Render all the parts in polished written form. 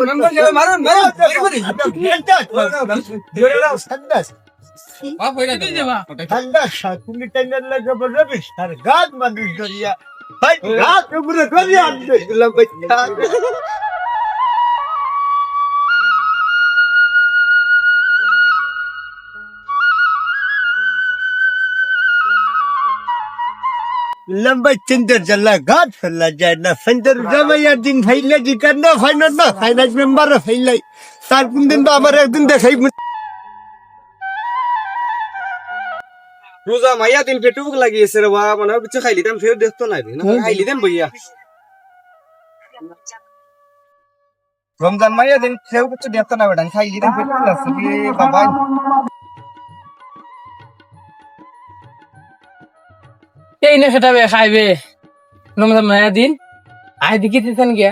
Member যাবে মারুন মারুন ঠান্ডা সাকুনি টাইনার লাগে বলবি আর গাছ মানুষ ধরিয়া ভাই গাছ উপরে ধরিয়া আনতে গেলাম বাচ্চা लंबा चंदर जल्ला गात फल्ला जाए ना संदर जमा यार दिन फैले जी करना फाइनल ना फाइनल मेंबर फैले सार कुन दिन तो हमारे एक दिन देखाई রোজা মাইয়া দিন পেটে ভুক লাগিয়েছে রে বাবা মানে কিছু খাইলি দাম ফের দেখতো না না খাইলি দেন বইয়া রমজান মাইয়া দিন ফের কিছু দেখতো না বেটা খাইলি দেন পেটে ভুক লাগছে রে বাবা এই না খেটাবে খাইবে রমজান মায়া দিন আই দেখিতেছেন গিয়া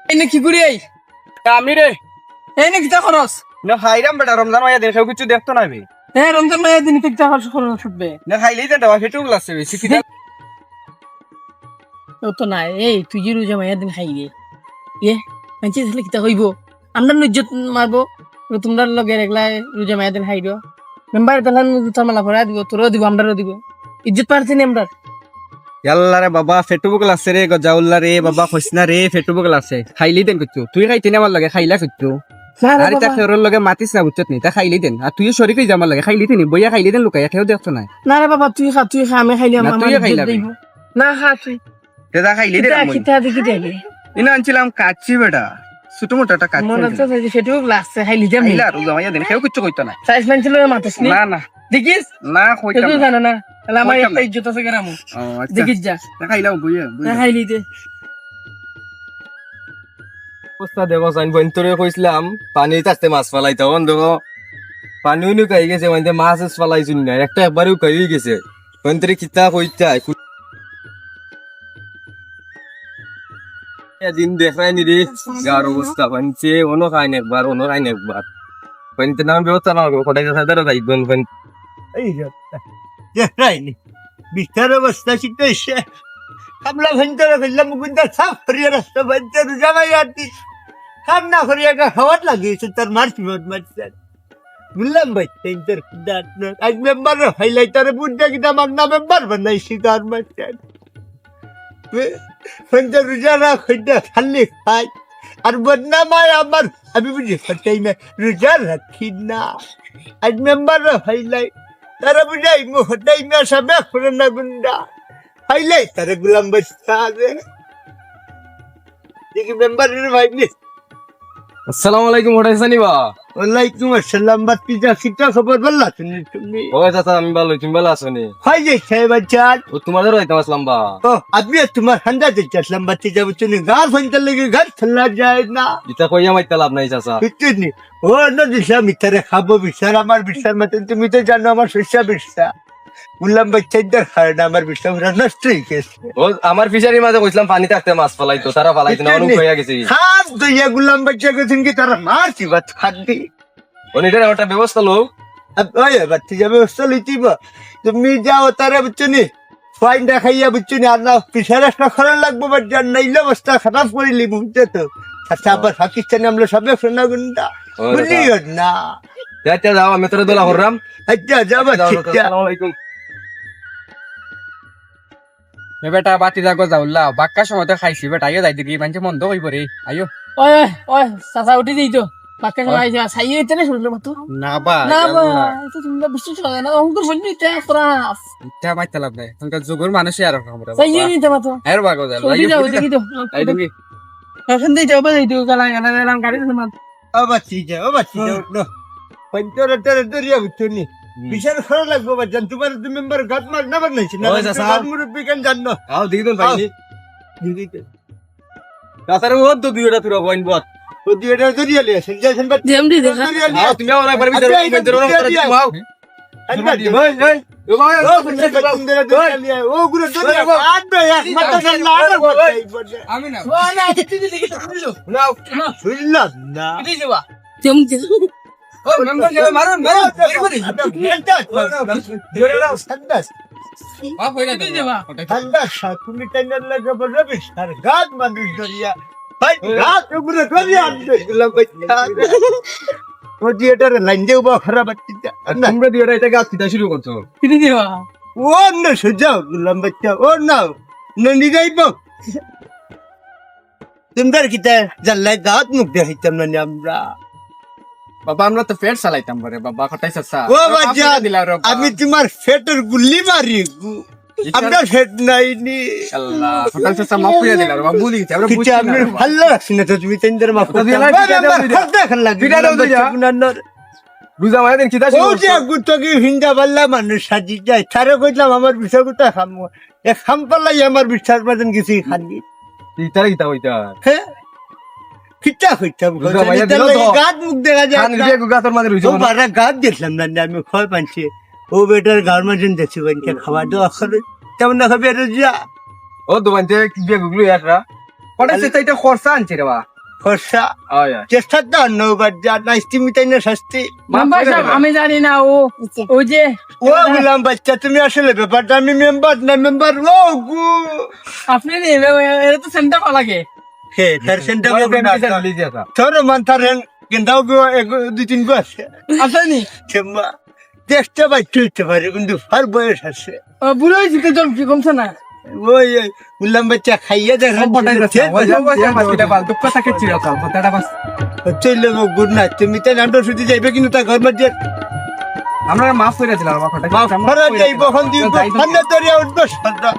এই না কি করি এই আমি রে এই না কিতা খরচ না খাইরাম বেটা রমজান মাইয়া দিন ফের কিছু দেখতো না বে হ্যাঁ রমজান মায়া দিন কিতা খরচ শুটবে না খাইলি দেন বাবা পেটে ভুক লাগছে বেশি কি ও তো না এই তুই যে রোজা মায়া দিন খাইবে মানছি তাহলে কিতা হইব আমরা ইজ্জত মারবো তোমরা লগে রেগলা রোজা মায়া দিন খাইব মেম্বার তাহলে জুতা মালা ভরা দিব তোরও দিব আমরাও দিব ইজ্জত পারছি না আমরা ইয়াল্লা রে বাবা পেটে ভুক লাগছে রে গজাউল্লা রে বাবা কইসনা রে পেটে ভুক লাগছে খাইলি দেন কিছু তুই খাইতে না আমার লাগে খাইলা কিছু আরে তা খেরর লগে মাতিস না বুঝছত নি তা খাইলি দেন আর তুই শরীর কই জামার লাগে খাইলি নি বইয়া খাইলি দেন লুকাইয়া খেও দেখছ না না রে বাবা তুই খা আমি খাইলি না, আমার তুইও খাইলা দিব না খা তুই তেদা খাইলি দেন মই কিতা দেখি দেখি ইনা আনছিলাম কাচ্চি বেটা ছোট মোটাটা কাচ্চি মনে হচ্ছে যে সেটুকু লাগছে খাইলি দেম খাইলা রোজা মাইয়া দেন খেও কিছু কইতো না সাইজ মানছিল মাতাস নি না না দেখিস না কইতাম তুই না জানো না তাহলে আমার কইতাম একটা না। ইজ্জত আছে কেরামু ও আচ্ছা দেখিস যা তা খাইলাও বইয়া না খাইলি দে অবস্থা দেখো সাইন বন্তরে কইছিলাম পানি তাতে মাছ ফালাইতে বন্ধ পানি উনি কাই গেছে মানে মাছ ফালাইছুন না একটা একবারও কাই গেছে বন্তরে কিতা কইতা দিন দেখায় নি রে গার অবস্থা বানছে অন্য খাইন একবার বনতে নাম ব্যবস্থা না কোটাই সাদার যাইবন বন এই রাইনি বিস্তার অবস্থা শিখতে কামলা ভেঞ্চার ফেললাম মুকুন্দা সাফ করিয়া রাস্তা ভেঞ্চার জামাই আরতি কাম না করিয়া খাওয়াত লাগিয়েছে তার মারছি মারছে বললাম ভাই সেন্টার আজ মেম্বার হাইলাইটারে বুঝা কিনা মাগনা মেম্বার বানাইছি তার মারছে সেন্টার রোজারা খৈটা খালি খাই আর বদনামায় আমার আমি বুঝি ফাটাই না রোজা রাখি না আজ মেম্বার হাইলাই তারা বুঝাই মোহটাই না সবে করে না গুন্ডা হাইলাই তারা গুলাম বস্তা আছে দেখি মেম্বারের ভাই নি আসসালামু আলাইকুম হোটাইছানি বা ওয়ালাইকুম আসসালাম বাতি যা কিটা খবর বললা তুমি ও চাচা আমি ভালো তুমি ভালো আছো নি হয় যে সাহেব চাল ও তোমাদের হইতাম আসলাম বা ও আদমি তোমার ঠান্ডা দিচ্ছে আসলাম বাতি যাব তুমি গার ফোনটা লেগে ঘর ঠান্ডা যায় না ইতা কইয়া মাইতে লাভ নাই চাচা বুঝছিস ও না দিশা মিটারে খাবো বিচার আমার বিচার মতন তুমি তো জানো আমার শস্যা বিচার বললাম বাচ্চাদের খায় না আমার বিচার পুরা নষ্ট হয়ে গেছে ও আমার ফিশারি মাঝে কইছিলাম পানি থাকতে মাছ ফলাইতো তারা ফলাইতো না অনেক হইয়া গেছে খাপ দইয়া গুলাম বাচ্চা গেছেন কি তারা মারছি বাত খাদ্দি অনিটার একটা ব্যবস্থা লোক ওই বাচ্চা যাবে ব্যবস্থা লইতিব তুমি যাও তারা বুঝছনি ফাইন দেখাইয়া বুঝছনি আর না পিছার একটা খরচ লাগবো বাচ্চা নাইলে অবস্থা খারাপ করিলি বুঝতে তো আচ্ছা আবার পাকিস্তানে আমরা সবে শোনা গুন্ডা বুঝলিও না যাইতে যাও আমি তোরে দোলা করলাম আচ্ছা যাবো আসসালামু আলাইকুম বেটা বাতি যাগো যাওলা বাক্কা সময় তো খাইছি বেটা আইও যাই দেখি মানে মন্দ কইব রে আইও ওই ওই চাচা উঠি যাই তো বাক্কা সময় যা সাই হইতে না শুনলে মাত্র না বা না বা তো তোমরা বিশ্বাস করে না অঙ্কুর শুনলি তে ক্রাস ইটা মাইতে লাভ নাই তখন যুগর মানুষ আর আমরা সাই হইতে মাত্র আর বাগো যাও উঠি যাও দেখি তো আই তুমি এখন দেই যাও বাই তো গালা গালা গালা গাড়ি মাত ও বাচ্চি যাও না পঞ্চরে তেরে দরিয়া বুঝছনি বিশাল খরচ লাগবো বাচ্চা তোমার তুমি মেম্বার গাত মার না বানাইছি না ওই চাচা। গাত মুরব্বি কেন জানো আও দিদি দেন ভাই দিদিকে তাতারে ও তো দুইটা তুই বইন বত ও দুইটা দরিয়া লিয়ে আসেন যাইছেন বাচ্চা যেমনি দেখা আও তুমি আর একবার ভিতরে ভিতরে আও ভাই ভাই ও ভাই ও গুলো দরিয়া আট বে এক মাথা না আমি না ও না দিদি দেখি তো শুনলো নাও শুনলাম না দিদি যাবা যেমনি ও মেম্বার যাবে মারুন মারুন বাপ হইরা দিদি যাবা ঠান্ডা সাকুনি টাইনার লাগে বলবি আর গাছ মানুষ ধরিয়া ভাই রাত উপরে ধরে আনতে গুলাম বাচ্চা ও থিয়েটারে লাইন দেও বা খারাপ বাচ্চা না তোমরা দিয়ে এটা গাছ পিতা শুরু করছো কিনে দিবা ও না সুজাও গুলাম বাচ্চা ও না ননি যাইব তোমরা কিতা জাল্লাই গাত মুখ দেখাইতাম না আমরা বাবা আমরা তো পেট চালাইতাম বরে বাবা খটাই চাচা ও বাচ্চা আমি তোমার ফেটের গুল্লি মারি আপনার ফেট নাই নি আল্লাহ খটাই চাচা মাফ করে দিলা বাবা ভুলি গেছি আমরা কিছু বুঝছি আমি না ভালো রাখছি না তো তুমি তিনদের মাফ করতে দিলা, পিঠা দাও, পিঠা। দেখান লাগে পিঠা দাও তো যা। রোজা মায়া দিন কিতা শুরু ও যে গুতকি হিন্দা পাল্লা মানুষ সাজি যায় তারে কইলাম আমার বিষয় কথা খাম এ খাম পাল্লাই আমার বিশ্বাস বাদন কিছু খানি ইতারে কিতা হইতা হ্যাঁ কিটা হইতাম রোজা মাইয়া দিলো তো। গাত মুখ দেখা যায় খান রে গাতর মাঝে রইছো ও বারা গাত দেখলাম না আমি খয় পানছি ও বেটার গার মাঝে দেখছি বানকে খাওয়া দাওয়া করে তেমন না খাবে যা ও দোকানতে কি বিয়ে গুগলু ইয়ারা খটাই চাচা এটা খরচা আনছে রে বাবা খরচা আয়া চেষ্টা তো নৌবার যা নাইস্তি মিটাই না শাস্তি মেম্বার সাহেব আমি জানি না ও যে ও বললাম বাচ্চা তুমি আসলে ব্যাপারটা আমি মেম্বার না মেম্বার ও গু আপনি এটা তো সেন্টার পালাকে হে তার সেন্টার লিজিয়াতা তোর মান তার গেন্দাও গো দুই তিন গো আছে আসেনি চেম্মা চেষ্টা বাই চলতে পারে কিন্তু ফার বয়স আছে বুড়ো হয়েছি তো জল কি কমছে না ওই বললাম বাচ্চা খাইয়া দেখা খটাই চাচা ওই যে মাছটা বাল দুঃখ থাকে চিরা কাল কথাটা বাস চললে মো গুড না তুমি তাই নান্ডো শুতে যাইবে কিন্তু তা ঘর মধ্যে আমরা মাফ করে দিলাম বাবা খটাই মা ফরা যাইব হন দিব সামনে দরিয়া উঠবো সদা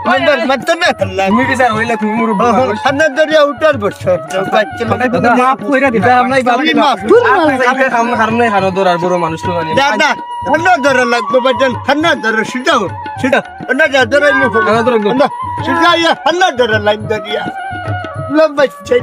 মেম্বার মাত্র না খেললাম তুমি বিচার হইলে তুমি মোর সামনে দরিয়া উঠার বছর বাচ্চা মাফ করে দিলাম আমরাই বাবা তুমি মাফ কারণ নাই কারণ দরার বড় মানুষ তো মানে দাদা ঠান্ডা ধরা লাগবে বাজান ঠান্ডা ধরা সেটাও সেটা ঠান্ডা ধরা ঠান্ডা ধরা সেটা ঠান্ডা ধরা লাইন দরিয়া বাচ্চা